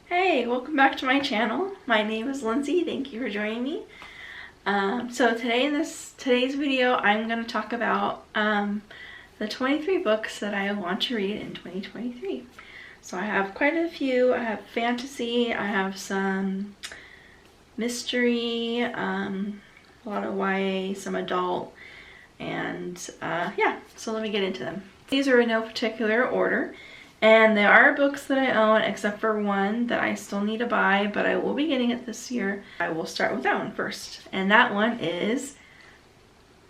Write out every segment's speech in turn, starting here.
Hey, welcome back to my channel. My name is Lindsay. Thank you for joining me. So today in today's video, I'm going to talk about the 23 books that I want to read in 2023. So I have quite a few. I have fantasy, I have some mystery, a lot of YA, some adult, and yeah, so let me get into them. These are in no particular order. And there are books that I own, except for one that I still need to buy, but I will be getting it this year. I will start with that one first. And that one is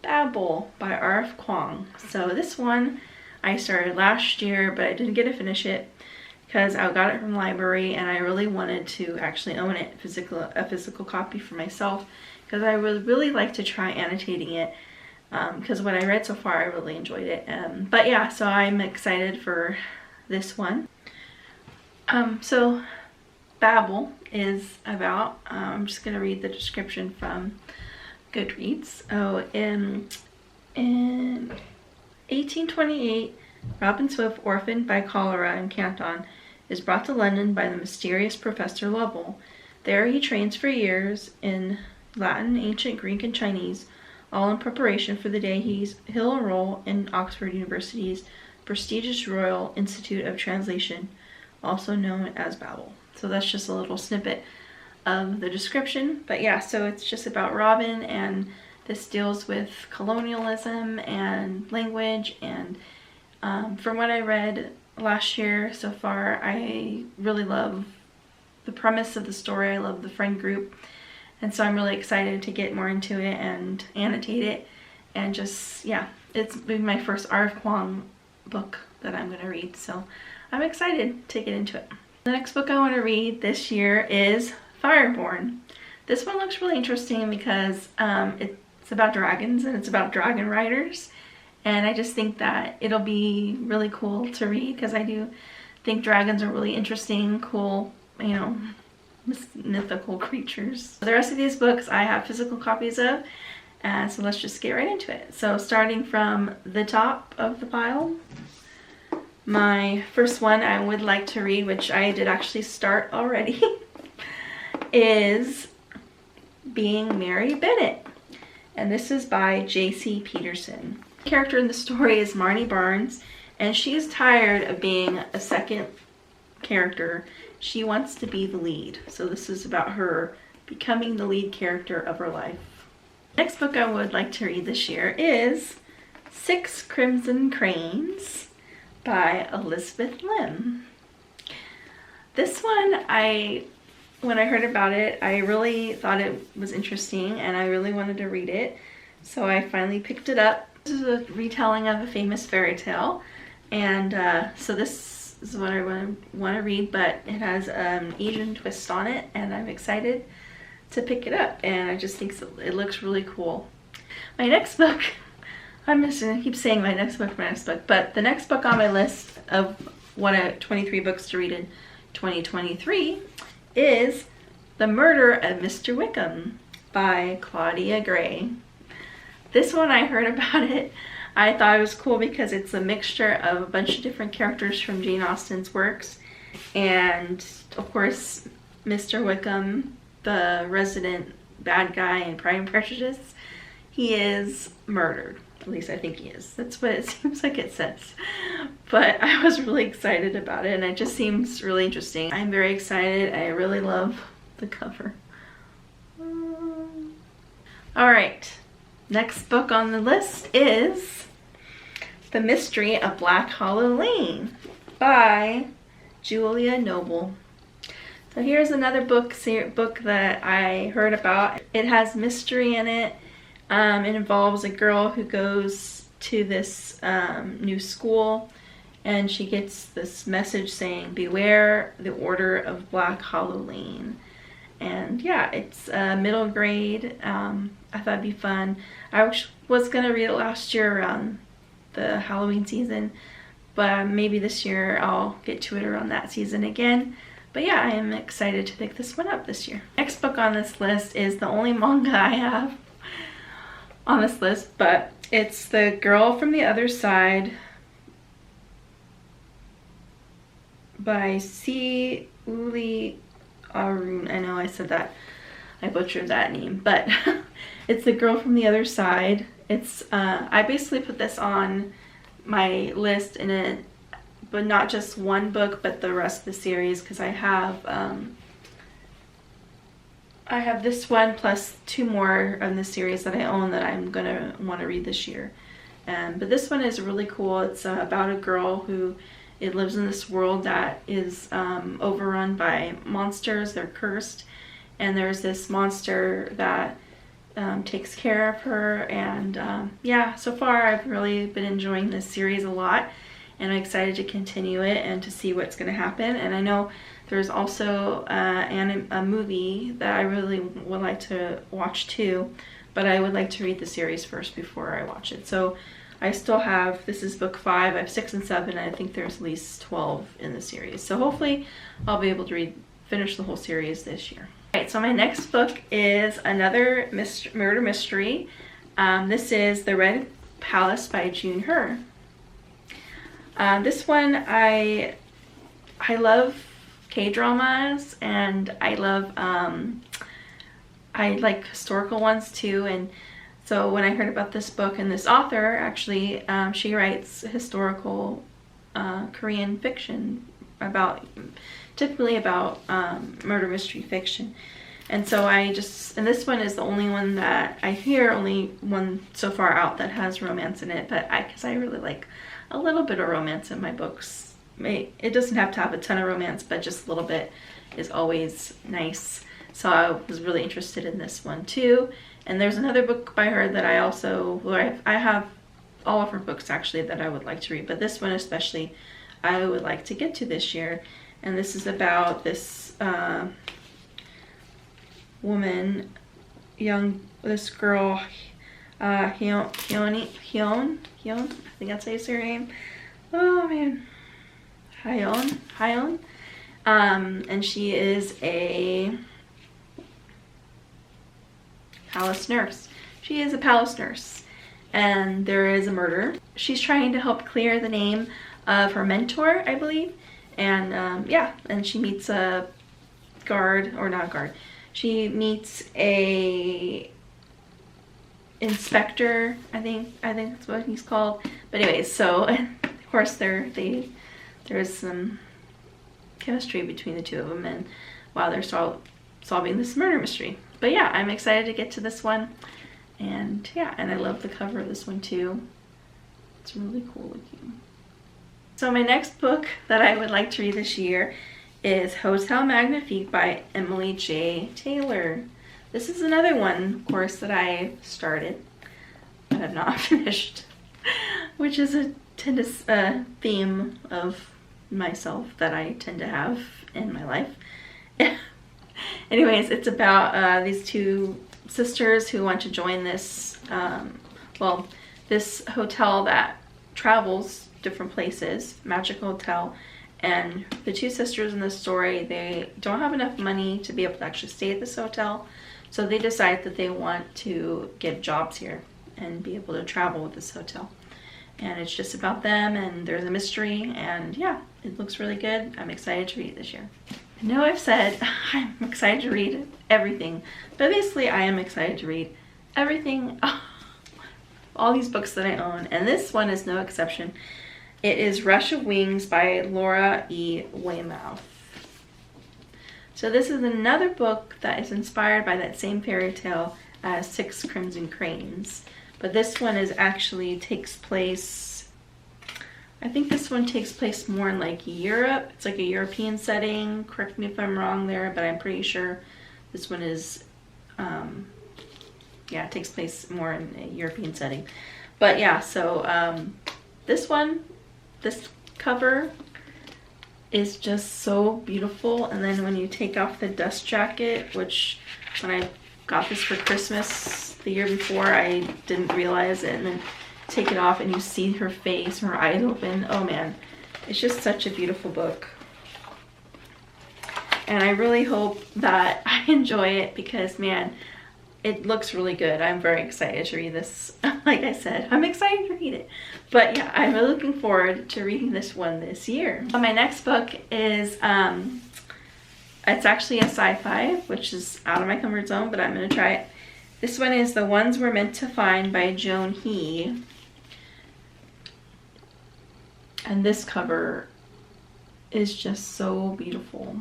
Babel by R.F. Kuang. So this one I started last year, but I didn't get to finish it because I got it from the library and I really wanted to actually own it, a physical copy for myself, because I would really like to try annotating it. Because what I read so far, I really enjoyed it. But yeah, so I'm excited for this one. So Babel is about, I'm just going to read the description from Goodreads. Oh, in 1828, Robin Swift, orphaned by cholera in Canton, is brought to London by the mysterious Professor Lovell. There he trains for years in Latin, ancient Greek, and Chinese, all in preparation for the day he'll enroll in Oxford University's prestigious Royal Institute of Translation, also known as Babel. So that's just a little snippet of the description. But yeah, so it's just about Robin, and this deals with colonialism and language, and from what I read last year so far, I really love the premise of the story. I love the friend group, and so I'm really excited to get more into it and annotate it, and just, yeah, it's been my first R.F. Kuang book that I'm going to read, so I'm excited to get into it. The next book I want to read this year is Fireborn. This one looks really interesting because it's about dragons and it's about dragon riders, and I just think that it'll be really cool to read because I do think dragons are really interesting, cool, you know, mythical creatures. The rest of these books I have physical copies of, so let's just get right into it. So starting from the top of the pile, my first one I would like to read, which I did actually start already, is Being Mary Bennett. And this is by J.C. Peterson. The character in the story is Marnie Barnes, and she is tired of being a second character. She wants to be the lead. So this is about her becoming the lead character of her life. Next book I would like to read this year is Six Crimson Cranes by Elizabeth Lim. This one, when I heard about it, I really thought it was interesting and I really wanted to read it. So I finally picked it up. This is a retelling of a famous fairy tale, and so this is what I want to read, but it has an Asian twist on it, and I'm excited to pick it up, and I just think it looks really cool. My next book, I'm just gonna keep saying my next book, but the next book on my list of 23 books to read in 2023 is The Murder of Mr. Wickham by Claudia Gray. This one, I heard about it, I thought it was cool because it's a mixture of a bunch of different characters from Jane Austen's works, and of course Mr. Wickham, the resident bad guy in Pride and Prejudice, he is murdered. At least I think he is. That's what it seems like it says. But I was really excited about it, and it just seems really interesting. I'm very excited. I really love the cover. Alright, next book on the list is The Mystery of Black Hollow Lane by Julia Noble. So here's another book that I heard about. It has mystery in it. It involves a girl who goes to this new school, and she gets this message saying, "Beware the Order of Black Hollow Lane." And yeah, it's middle grade. I thought it'd be fun. I was gonna read it last year around the Halloween season, but maybe this year I'll get to it around that season again. But yeah, I am excited to pick this one up this year. Next book on this list is the only manga I have on this list, but it's The Girl from the Other Side by C. Uli Arun. I know I said that. I butchered that name, but it's The Girl from the Other Side. It's I basically put this on my list in it, but not just one book, but the rest of the series, because I have this one plus 2 more of the series that I own that I'm gonna want to read this year. But this one is really cool. It's about a girl who lives in this world that is overrun by monsters. They're cursed, and there's this monster that takes care of her. And yeah, so far I've really been enjoying this series a lot, and I'm excited to continue it and to see what's going to happen. And I know there's also a movie that I really would like to watch too, but I would like to read the series first before I watch it. So I still have, this is book 5, I have 6 and 7, and I think there's at least 12 in the series. So hopefully I'll be able to finish the whole series this year. Alright, so my next book is another murder mystery. This is The Red Palace by June Her. This one, I love K-dramas, and I love, I like historical ones too, and so when I heard about this book and this author, actually, she writes historical Korean fiction typically about murder mystery fiction. And so and this one is the only one that I hear, only one so far out that has romance in it, but because I really like a little bit of romance in my books. It doesn't have to have a ton of romance, but just a little bit is always nice. So I was really interested in this one too. And there's another book by her that I have all of her books actually that I would like to read, but this one especially I would like to get to this year. And this is about this woman, this girl, Hyun, I think that's how you say her name. Oh man, Hyun. And she is a palace nurse. She is a palace nurse, and there is a murder. She's trying to help clear the name of her mentor, I believe. And yeah, and she meets a guard, or not a guard. She meets a inspector, I think that's what he's called. But anyways, so of course there's some chemistry between the two of them, and while they're solving this murder mystery. But yeah, I'm excited to get to this one, and yeah, and I love the cover of this one too. It's really cool looking. So my next book that I would like to read this year is Hotel Magnifique by Emily J. Taylor. This is another one, of course, that I started but have not finished, which is a theme of myself that I tend to have in my life. Anyways, it's about these 2 sisters who want to join this, this hotel that travels different places, magical hotel. And the 2 sisters in this story, they don't have enough money to be able to actually stay at this hotel, so they decide that they want to get jobs here and be able to travel with this hotel. And it's just about them, and there's a mystery, and yeah, it looks really good. I'm excited to read it this year. I know I've said I'm excited to read everything, but basically I am excited to read everything, all these books that I own, and this one is no exception. It is Rush of Wings by Laura E. Weymouth. So this is another book that is inspired by that same fairy tale as 6 Crimson Cranes. But this one takes place, I think this one takes place more in like Europe. It's like a European setting. Correct me if I'm wrong there, but I'm pretty sure this one is, yeah, it takes place more in a European setting. But yeah, so this cover is just so beautiful. And then when you take off the dust jacket, which when I got this for Christmas the year before, I didn't realize it, and then take it off and you see her face, her eyes open. Oh man, it's just such a beautiful book. And I really hope that I enjoy it, because man, it looks really good. I'm very excited to read this. Like I said, I'm excited to read it. But yeah, I'm really looking forward to reading this one this year. So my next book is a It's actually a sci-fi, which is out of my comfort zone, but I'm going to try it. This one is The Ones We're Meant to Find by Joan He. And this cover is just so beautiful.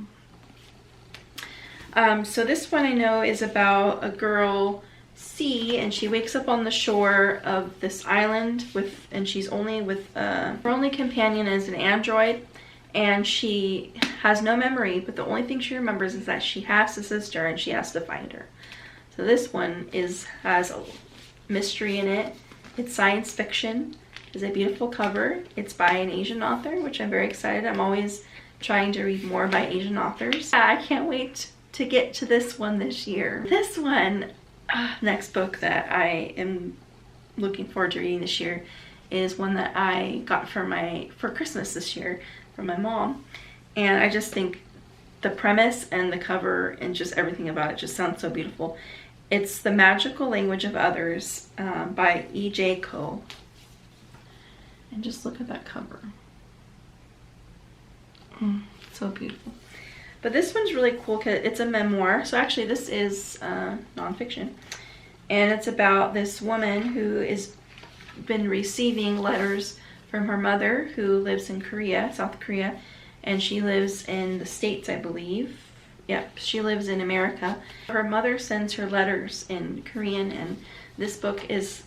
So this one I know is about a girl, C, and she wakes up on the shore of this island and she's only with, her only companion is an android, and she has no memory, but the only thing she remembers is that she has a sister and she has to find her. So this one has a mystery in it. It's science fiction. It's a beautiful cover. It's by an Asian author, which I'm very excited. I'm always trying to read more by Asian authors. I can't wait to get to this one this year. This one, next book that I am looking forward to reading this year is one that I got for Christmas this year from my mom. And I just think the premise and the cover and just everything about it just sounds so beautiful. It's The Magical Language of Others by E.J. Koh. And just look at that cover. So beautiful. But this one's really cool because it's a memoir. So actually this is nonfiction. And it's about this woman who has been receiving letters from her mother, who lives in Korea, South Korea. And she lives in the States, I believe. Yep, she lives in America. Her mother sends her letters in Korean, and this book is,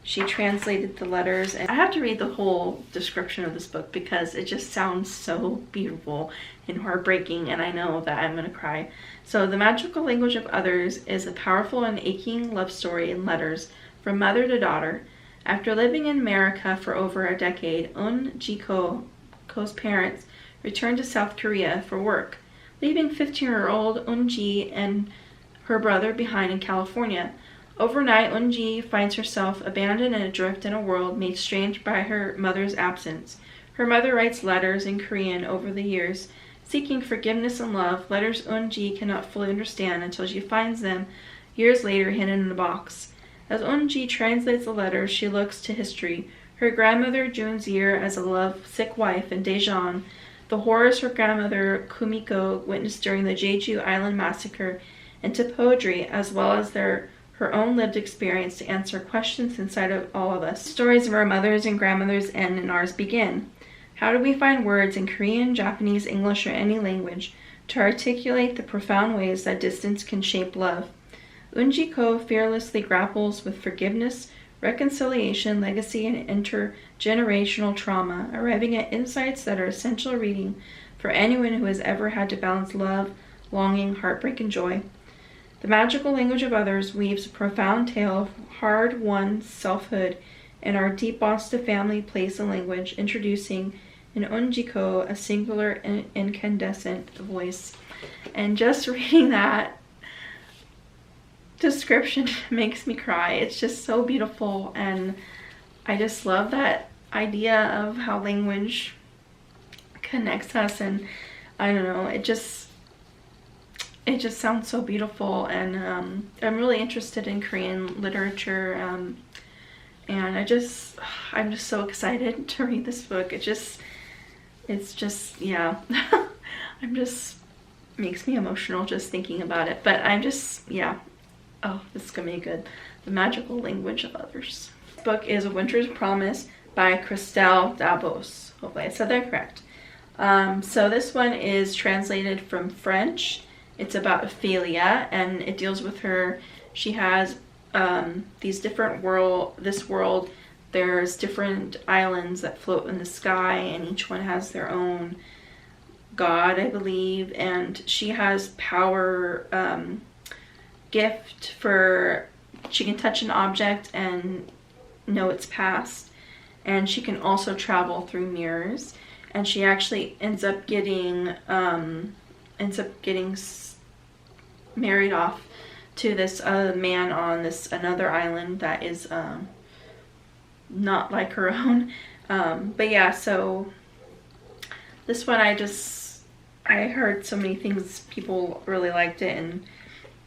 she translated the letters. And I have to read the whole description of this book because it just sounds so beautiful and heartbreaking, and I know that I'm gonna cry. So The Magical Language of Others is a powerful and aching love story in letters from mother to daughter. After living in America for over a decade, Ko's parents returned to South Korea for work, leaving 15-year-old Eun-ji and her brother behind in California. Overnight, Eun-ji finds herself abandoned and adrift in a world made strange by her mother's absence. Her mother writes letters in Korean over the years, seeking forgiveness and love, letters Eun-ji cannot fully understand until she finds them years later hidden in a box. As Eun-ji translates the letters, she looks to history, her grandmother Jun's year as a love-sick wife in Daejeon, the horrors her grandmother Kumiko witnessed during the Jeju Island massacre, and to poetry, as well as her own lived experience to answer questions inside of all of us. Stories of our mothers and grandmothers end and ours begin. How do we find words in Korean, Japanese, English, or any language to articulate the profound ways that distance can shape love? Eun-ji Ko fearlessly grapples with forgiveness, reconciliation, legacy, and intergenerational trauma, arriving at insights that are essential reading for anyone who has ever had to balance love, longing, heartbreak, and joy. The Magical Language of Others weaves a profound tale of hard-won selfhood and our deep bonds to family, place, and language, introducing in Eun-ji Ko a singular and incandescent voice. And just reading that description makes me cry. It's just so beautiful, and I just love that idea of how language connects us, and I don't know, it just sounds so beautiful. And I'm really interested in Korean literature, and I'm just so excited to read this book. It's just yeah. I'm just makes me emotional just thinking about it, but I'm just, yeah. Oh, this is gonna be good. The Magical Language of Others. This book is A Winter's Promise by Christelle Dabos. Hopefully I said that correct. So this one is translated from French. It's about Ophelia, and it deals with her. She has these different this world, there's different islands that float in the sky, and each one has their own god, I believe, and she has power, gift for, she can touch an object and know its past, and she can also travel through mirrors, and she actually ends up getting married off to this man on another island that is not like her own. But yeah, so this one I heard so many things, people really liked it, and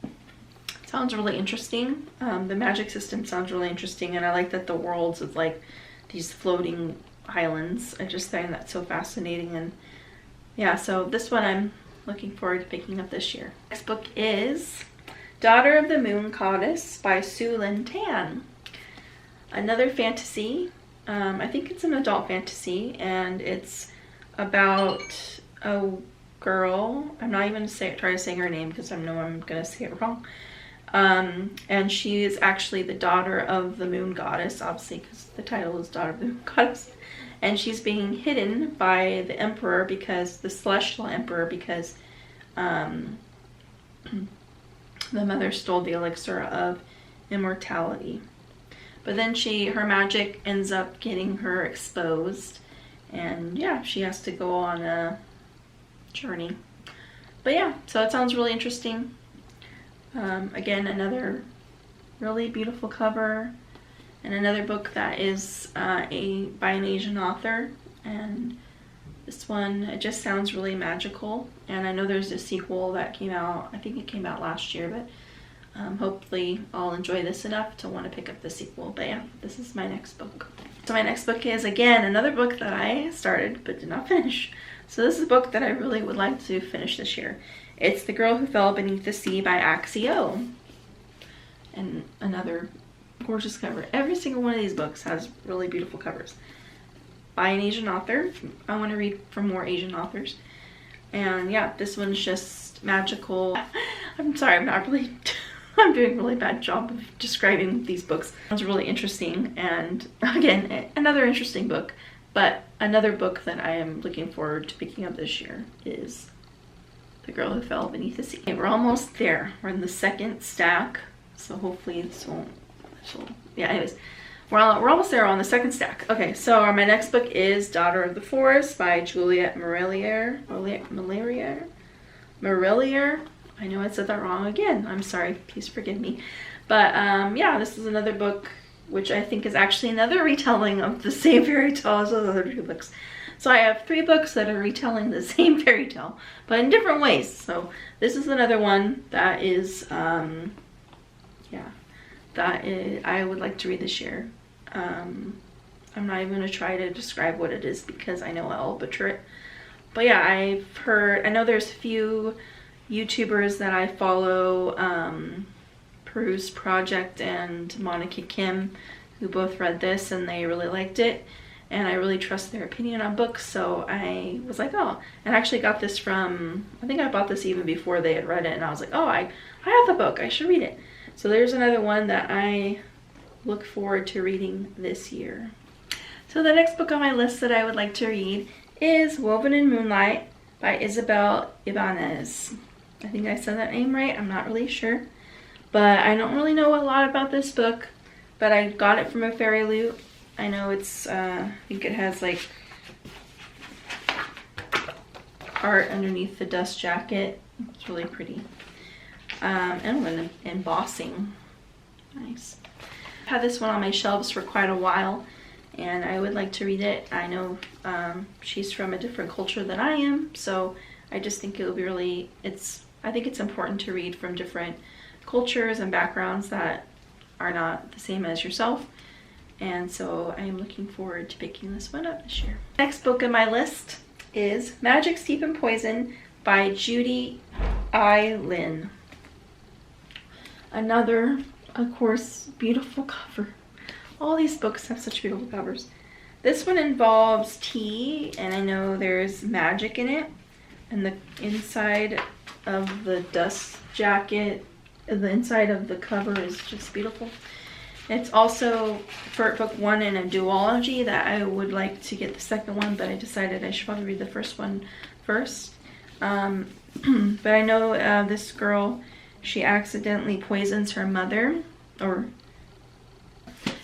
it sounds really interesting. The magic system sounds really interesting, and I like that the worlds is like these floating islands. I just find that so fascinating, and yeah, so this one I'm looking forward to picking up this year. Next book is Daughter of the Moon Goddess by Su Lin Tan. Another fantasy. I think it's an adult fantasy, and it's about a girl. I'm not even going to try to say her name because I know I'm going to say it wrong. And she is actually the daughter of the moon goddess, obviously, because the title is Daughter of the Moon Goddess. And she's being hidden by the emperor, because the celestial emperor, because the mother stole the elixir of immortality. But then her magic ends up getting her exposed, and yeah, she has to go on a journey. But yeah, so it sounds really interesting. Again, another really beautiful cover, and another book that is by an Asian author. And this one, it just sounds really magical. And I know there's a sequel that came out, I think it came out last year, but hopefully I'll enjoy this enough to want to pick up the sequel. But yeah, this is my next book. So my next book is, again, another book that I started but did not finish. So this is a book that I really would like to finish this year. It's The Girl Who Fell Beneath the Sea by Axio. And another gorgeous cover. Every single one of these books has really beautiful covers. By an Asian author. I want to read from more Asian authors. And yeah, this one's just magical. I'm sorry, I'm doing a really bad job of describing these books. It's really interesting, and again, another interesting book, but another book that I am looking forward to picking up this year is The Girl Who Fell Beneath the Sea. Okay, we're almost there. We're in the second stack, so hopefully this won't, yeah, anyways. We're almost there on the second stack. Okay, so my next book is Daughter of the Forest by Juliette Marillier. I know I said that wrong again. I'm sorry. Please forgive me. But yeah, this is another book which I think is actually another retelling of the same fairy tale as the other two books. So I have 3 books that are retelling the same fairy tale, but in different ways. So this is another one that is, yeah, I would like to read this year. I'm not even going to try to describe what it is because I know I'll butcher it. But yeah, I know there's a few YouTubers that I follow, Peruse Project and Monica Kim, who both read this and they really liked it. And I really trust their opinion on books, so I was like, oh. And I actually got this from, I think I bought this even before they had read it, and I was like, oh, I have the book, I should read it. So there's another one that I look forward to reading this year. So the next book on my list that I would like to read is Woven in Moonlight by Isabel Ibanez. I think I said that name right, I'm not really sure. But I don't really know a lot about this book, but I got it from a Fairy Loot. I know it's, I think it has like art underneath the dust jacket. It's really pretty. And embossing. Nice. I've had this one on my shelves for quite a while, and I would like to read it. I know she's from a different culture than I am, so I just think it will be really, I think it's important to read from different cultures and backgrounds that are not the same as yourself. And so I am looking forward to picking this one up this year. Next book on my list is Magic, Steep, and Poison by Judy I. Lin. Another, of course, beautiful cover. All these books have such beautiful covers. This one involves tea, and I know there's magic in it. And the inside of the dust jacket, the inside of the cover is just beautiful. It's also for book 1 in a duology that I would like to get the second one, but I decided I should probably read the first one first. But I know this girl, she accidentally poisons her mother,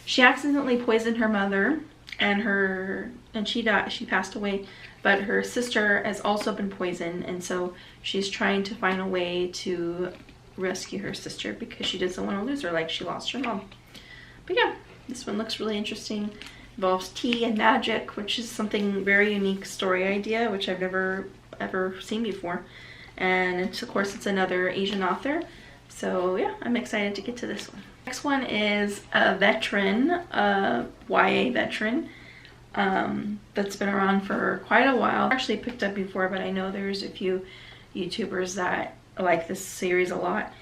she accidentally poisoned her mother, and she died. She passed away, but her sister has also been poisoned, and so she's trying to find a way to rescue her sister because she doesn't want to lose her like she lost her mom. But yeah, this one looks really interesting. Involves tea and magic, which is something very unique story idea, which I've never ever seen before. And it's, of course, it's another Asian author. So yeah, I'm excited to get to this one. Next one is a veteran, a YA veteran, that's been around for quite a while. Actually picked up before, but I know there's a few YouTubers that like this series a lot.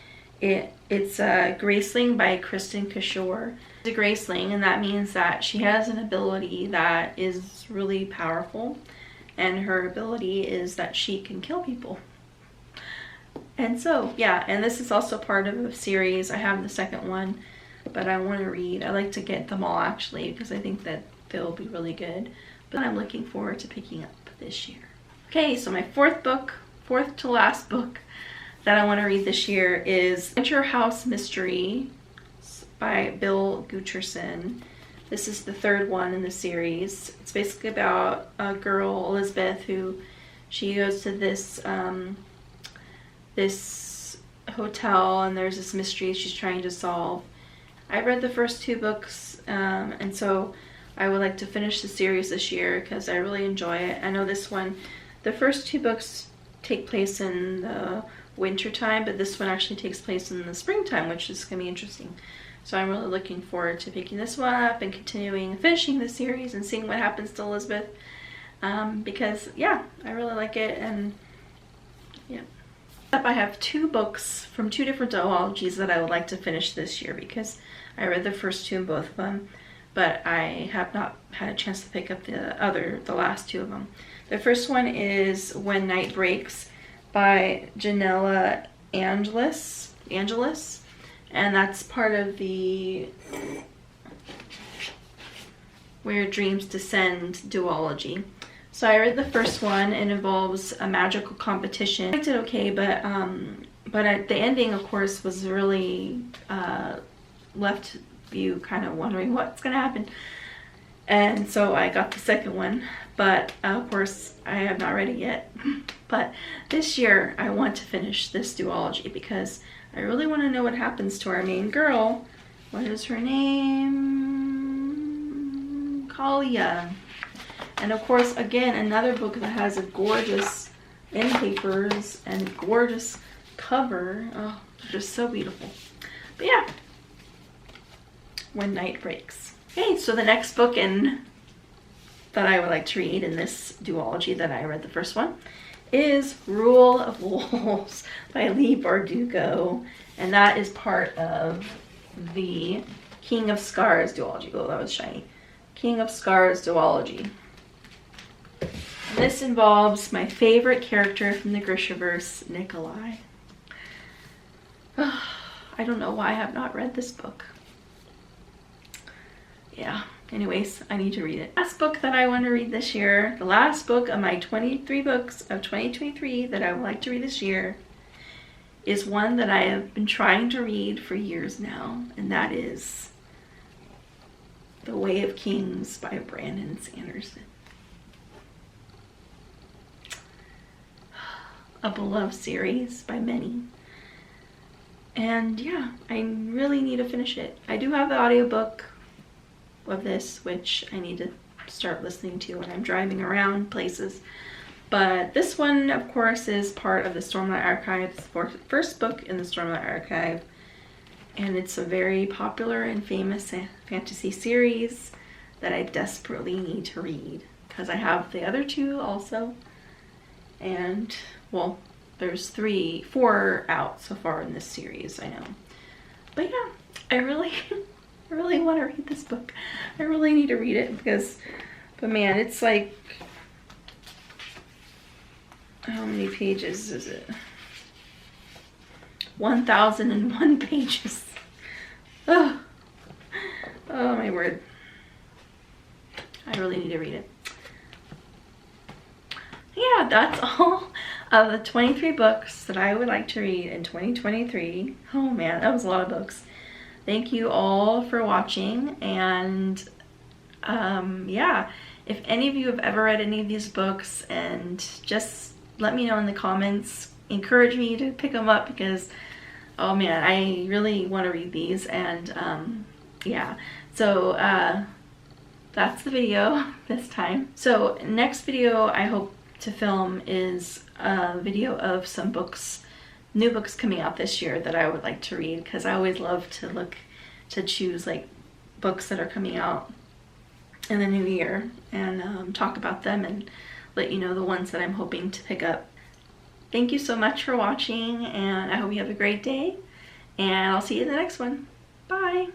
It's Graceling by Kristen Kishore. It's a Graceling, and that means that she has an ability that is really powerful, and her ability is that she can kill people. And so, yeah, and this is also part of a series. I have the second one, but I want to read. I like to get them all, actually, because I think that they'll be really good. But I'm looking forward to picking up this year. Okay, so my fourth to last book that I want to read this year is Winter House Mystery by Bill Guterson. This is the third one in the series. It's basically about a girl, Elizabeth, who she goes to this this hotel, and there's this mystery she's trying to solve. I read the first two books, and so I would like to finish the series this year because I really enjoy it. I know this one, the first two books take place in the winter time, but this one actually takes place in the springtime, which is going to be interesting. So I'm really looking forward to picking this one up and continuing, finishing the series and seeing what happens to Elizabeth. Because, yeah, I really like it, and yeah. I have two books from two different duologies that I would like to finish this year because I read the first two in both of them, but I have not had a chance to pick up the last two of them. The first one is When Night Breaks by Janella Angelis, and that's part of the Where Dreams Descend duology. So I read the first one. It involves a magical competition. I liked it okay, but the ending, of course, was really left you kind of wondering what's gonna happen. And so I got the second one, but of course I have not read it yet. But this year I want to finish this duology because I really want to know what happens to our main girl. What is her name? Kalia. And of course, again, another book that has a gorgeous end papers and gorgeous cover. Oh, they're just so beautiful. But yeah, When Night Breaks. Okay, so the next book that I would like to read in this duology that I read the first one is Rule of Wolves by Leigh Bardugo. And that is part of the King of Scars duology. Oh, that was shiny. King of Scars duology. This involves my favorite character from the Grishaverse, Nikolai. I don't know why I have not read this book. Yeah, anyways, I need to read it. Last book that I want to read this year, the last book of my 23 books of 2023 that I would like to read this year, is one that I have been trying to read for years now, and that is The Way of Kings by Brandon Sanderson. A beloved series by many. And yeah, I really need to finish it. I do have the audiobook of this, which I need to start listening to when I'm driving around places. But this one, of course, is part of the Stormlight Archive, the first book in the Stormlight Archive. And it's a very popular and famous fantasy series that I desperately need to read because I have the other two also. And, well, there's 4 out so far in this series, I know. But yeah, I really want to read this book. I really need to read it but man, it's like, how many pages is it? 1,001 pages. Oh my word. I really need to read it. Yeah, that's all of the 23 books that I would like to read in 2023. Oh man, that was a lot of books. Thank you all for watching, and yeah, if any of you have ever read any of these books, and just let me know in the comments. Encourage me to pick them up because, oh man, I really want to read these. And yeah, so that's the video this time. So next video I hope to film is a video of some books, new books coming out this year that I would like to read, because I always love to choose like books that are coming out in the new year and talk about them and let you know the ones that I'm hoping to pick up. Thank you so much for watching, and I hope you have a great day, and I'll see you in the next one. Bye!